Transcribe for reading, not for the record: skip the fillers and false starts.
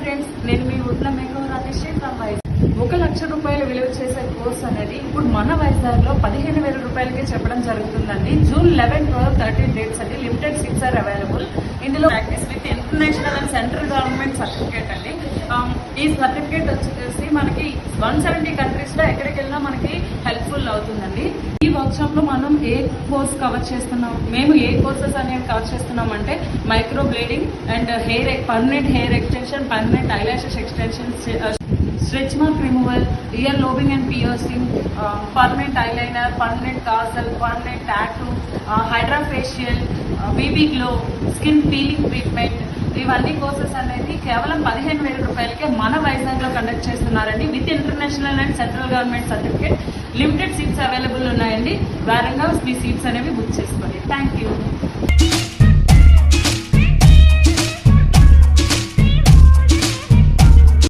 Friends, నేను మీ ఊర్లో మేకో Rajeshwari from Vizag. 1 లక్ష రూపాయలు విలువ చేసే కోర్స్ అనేది ఇప్పుడు మన వైజాగ్లో 15,000 రూపాయలకే చెప్పడం జరుగుతుందండి. June 11, 12, 13 డేట్స్ అండి. Limited seats are available. ఇందులో practice with international and central government certificate అండి. ఈ సర్టిఫికేట్ వచ్చేసి మనకి 170 కంట్రీస్లో ఎక్కడికి వెళ్ళినా మనకి హెల్ప్ఫుల్ అవుతుందండి. ఈ వర్క్షాప్ లో మనం ఏ కోర్స్ కవర్ చేస్తున్నాం, మేము ఏ కోర్సెస్ అనేవి కవర్ చేస్తున్నాం అంటే microblading and permanent hair extension, permanent eyelashes extension, stretch mark removal, ear lobing and piercing, permanent eyeliner, permanent kajal, permanent tattoo, hydra facial, BB glow, skin peeling treatment, ఇవన్నీ courses అనేది కేవలం 15,000 రూపాయలకే మన వైజాగ్లో conduct చేస్తున్నారండి. With international and central government certificate. Limited seats available ఉన్నాయండి. వేరంగా మీ సీట్స్ అనేవి బుక్ చేసుకోండి. Thank you.